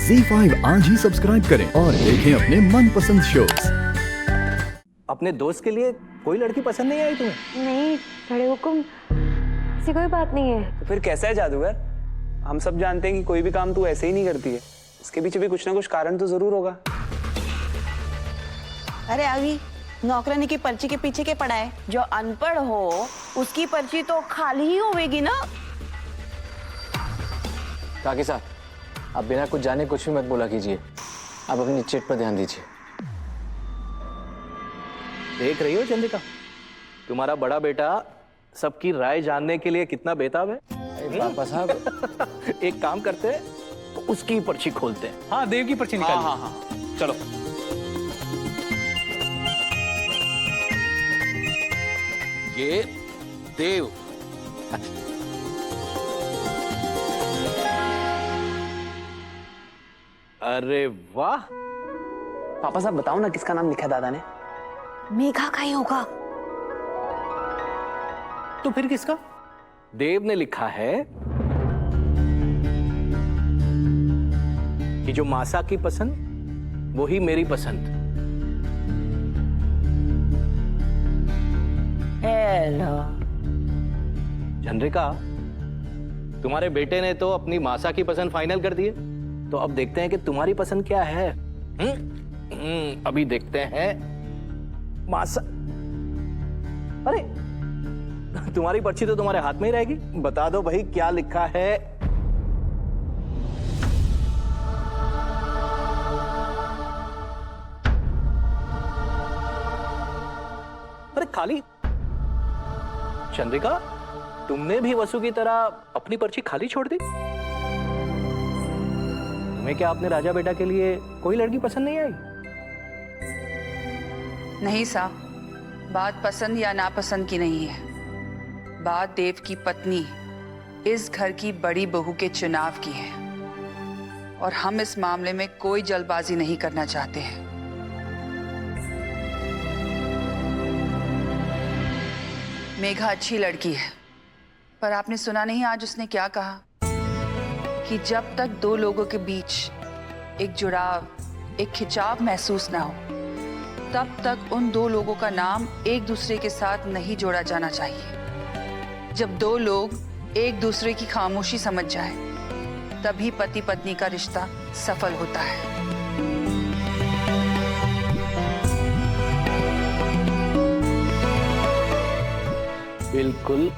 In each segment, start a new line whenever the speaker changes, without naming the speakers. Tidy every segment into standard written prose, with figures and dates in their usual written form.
ZEE5 आज ही subscribe करें और देखें अपने मनपसंद शोज।
अपने दोस्त के लिए कोई लड़की पसंद नहीं आई तुम्हें?
नहीं बड़े हुकुम, ऐसी कोई बात नहीं है।
तो फिर कैसा है जादूगर? हम सब जानते हैं कि कोई भी काम तू ऐसे ही नहीं करती है, इसके पीछे भी कुछ ना कुछ कारण तो जरूर होगा।
अरे अभी नौकरानी की पर्ची के पीछे के पड़ा है? जो अनपढ़ हो उसकी पर्ची तो खाली ही होगी ना।
काकी साहब, आप बिना कुछ जाने कुछ भी मत बोला कीजिए। आप अपनी चिट पर ध्यान दीजिए।
देख रही हो चंद्रिका, तुम्हारा बड़ा बेटा सबकी राय जानने के लिए कितना बेताब है।
पापा साहब
एक काम करते हैं, तो उसकी पर्ची खोलते हैं।
हाँ, देव की पर्ची निकालिए।
हाँ, चलो। ये देव। अरे वाह,
पापा साहब बताओ ना, किसका नाम लिखा है दादा ने?
मेघा का ही होगा।
तो फिर किसका? देव ने लिखा है कि जो मासा की पसंद वो ही मेरी पसंद। चंद्रिका, तुम्हारे बेटे ने तो अपनी मासा की पसंद फाइनल कर दी है, तो अब देखते हैं कि तुम्हारी पसंद क्या है। अभी देखते हैं। मासा, अरे तुम्हारी पर्ची तो तुम्हारे हाथ में ही रहेगी। बता दो भाई क्या लिखा है। अरे खाली। चंद्रिका, तुमने भी वसु की तरह अपनी पर्ची खाली छोड़ दी? तुम्हें क्या अपने राजा बेटा के लिए कोई लड़की पसंद नहीं आई?
नहीं साहब, बात पसंद या नापसंद की नहीं है। बात देव की पत्नी, इस घर की बड़ी बहू के चुनाव की है, और हम इस मामले में कोई जल्दबाजी नहीं करना चाहते हैं। मेघा अच्छी लड़की है, पर आपने सुना नहीं आज उसने क्या कहा? कि जब तक दो लोगों के बीच एक जुड़ाव, एक खिंचाव महसूस ना हो, तब तक उन दो लोगों का नाम एक दूसरे के साथ नहीं जोड़ा जाना चाहिए। जब दो लोग एक दूसरे की खामोशी समझ जाएं, तभी पति पत्नी का रिश्ता सफल होता है।
बिल्कुल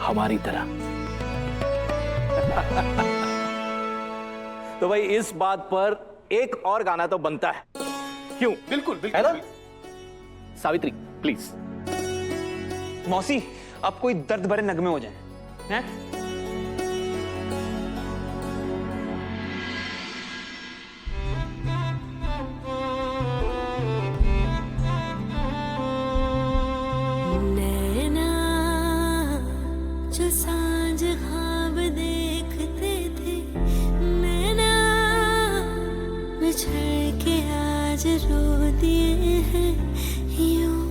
हमारी तरह। तो भाई इस बात पर एक और गाना तो बनता है, क्यों?
बिल्कुल
है ना?
बिल्कुल।
सावित्री प्लीज।
मौसी, अब कोई दर्द भरे नगमे हो जाए हैं?
नैना जो सांझ ख्वाब देखते थे, नैना बिछड़ के आज रो दिए हैं यूं।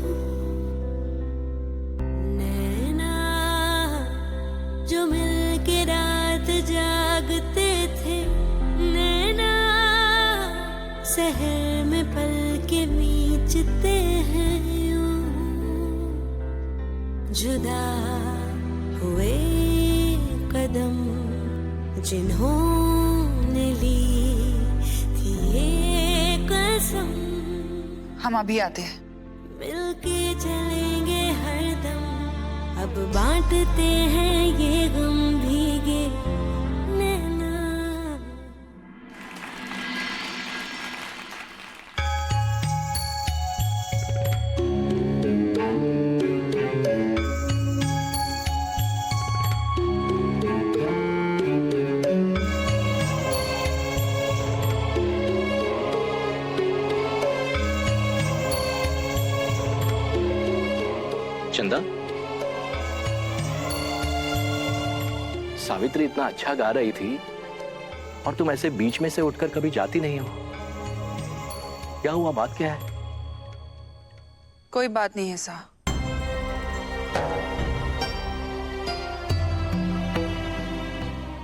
नैना जो मिल के रात जागते थे, नैना शहर में पल के बीचते हैं यूं। जुदा हुए कदम जिन्होंने ली थी ये कसम,
हम अभी आते हैं।
मिलके चलेंगे हरदम, अब बांटते हैं ये गम भीगे नैना।
चंदा, सावित्री इतना अच्छा गा रही थी और तुम ऐसे बीच में से उठकर कभी जाती नहीं हो। क्या हुआ, बात क्या है?
कोई बात नहीं है साहब।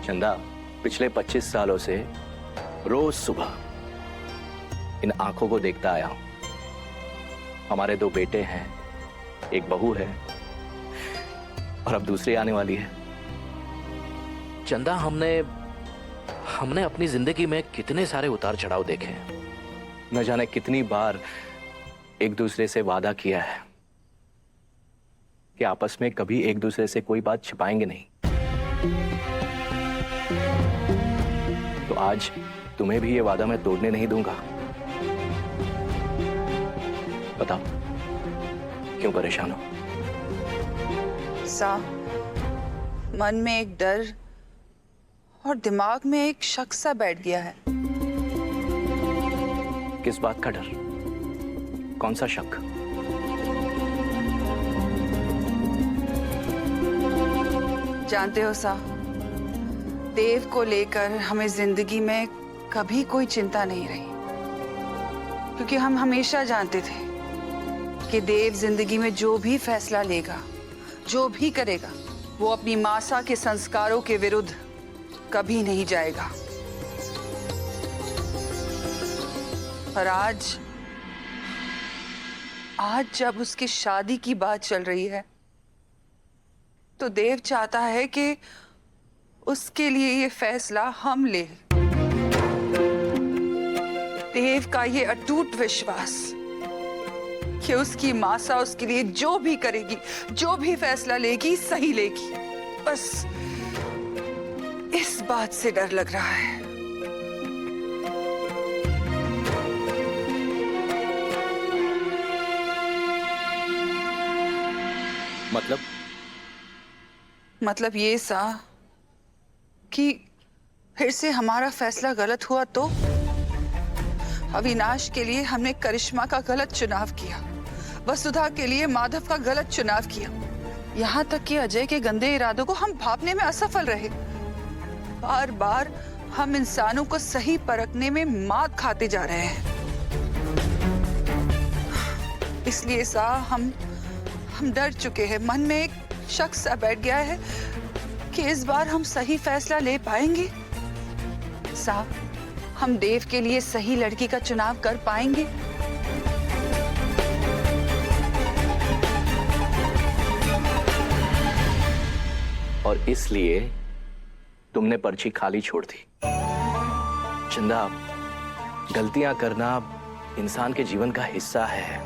चंदा, पिछले 25 सालों से रोज सुबह इन आंखों को देखता आया हूं। हमारे 2 बेटे हैं, एक बहू है और अब दूसरी आने वाली है। चंदा, हमने अपनी जिंदगी में कितने सारे उतार चढ़ाव देखे हैं। न जाने कितनी बार एक दूसरे से वादा किया है कि आपस में कभी एक दूसरे से कोई बात छिपाएंगे नहीं। तो आज तुम्हें भी ये वादा मैं तोड़ने नहीं दूंगा। बताओ, क्यों परेशान हो?
सा, मन में एक डर और दिमाग में एक शक सा बैठ गया है।
किस बात का डर? कौन सा शक?
जानते हो सा, देव को लेकर हमें जिंदगी में कभी कोई चिंता नहीं रही, क्योंकि हम हमेशा जानते थे कि देव जिंदगी में जो भी फैसला लेगा, जो भी करेगा, वो अपनी मासा के संस्कारों के विरुद्ध कभी नहीं जाएगा। और आज जब उसकी शादी की बात चल रही है, तो देव चाहता है कि उसके लिए ये फैसला हम ले। देव का ये अटूट विश्वास कि उसकी मासा उसके लिए जो भी करेगी, जो भी फैसला लेगी, सही लेगी। बस इस बात से डर लग रहा है। मतलब ये सा कि फिर से हमारा फैसला गलत हुआ तो? अविनाश के लिए हमने करिश्मा का गलत चुनाव किया, वसुधा के लिए माधव का गलत चुनाव किया, यहाँ तक कि अजय के गंदे इरादों को हम भांपने में असफल रहे। बार बार हम इंसानों को सही परखने में मात खाते जा रहे हैं। इसलिए सा हम डर चुके हैं। मन में एक शक सा बैठ गया है कि इस बार हम सही फैसला ले पाएंगे। सा, हम देव के लिए सही लड़की का चुनाव कर पाएंगे?
और इसलिए तुमने पर्ची खाली छोड़ दी। चंदा, गलतियां करना इंसान के जीवन का हिस्सा है।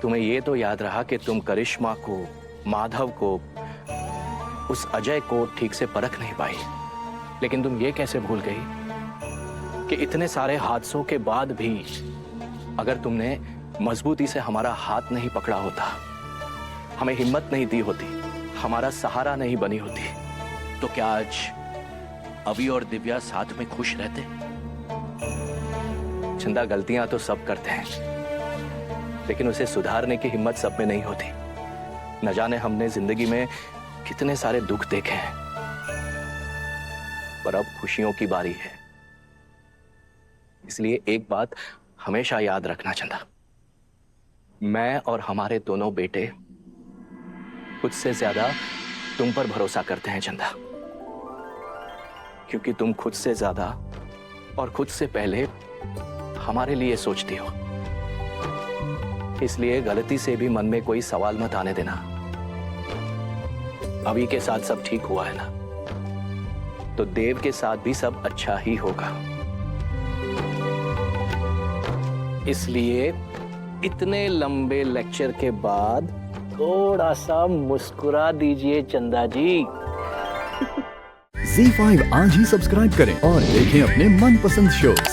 तुम्हें यह तो याद रहा कि तुम करिश्मा को, माधव को, उस अजय को ठीक से परख नहीं पाई। लेकिन तुम ये कैसे भूल गई कि इतने सारे हादसों के बाद भी अगर तुमने मजबूती से हमारा हाथ नहीं पकड़ा होता, हमें हिम्मत नहीं दी होती, हमारा सहारा नहीं बनी होती, तो क्या आज अभी और दिव्या साथ में खुश रहते? चंदा, गलतियां तो सब करते हैं, लेकिन उसे सुधारने की हिम्मत सब में नहीं होती। न जाने हमने जिंदगी में कितने सारे दुख देखे हैं, पर अब खुशियों की बारी है। इसलिए एक बात हमेशा याद रखना चंदा, मैं और हमारे दोनों बेटे खुद से ज्यादा तुम पर भरोसा करते हैं चंदा, क्योंकि तुम खुद से ज्यादा और खुद से पहले हमारे लिए सोचती हो। इसलिए गलती से भी मन में कोई सवाल मत आने देना। अभी के साथ सब ठीक हुआ है ना, तो देव के साथ भी सब अच्छा ही होगा। इसलिए इतने लंबे लेक्चर के बाद थोड़ा सा मुस्कुरा दीजिए चंदा जी।
ZEE5 आज ही सब्सक्राइब करें और देखें अपने मनपसंद शोज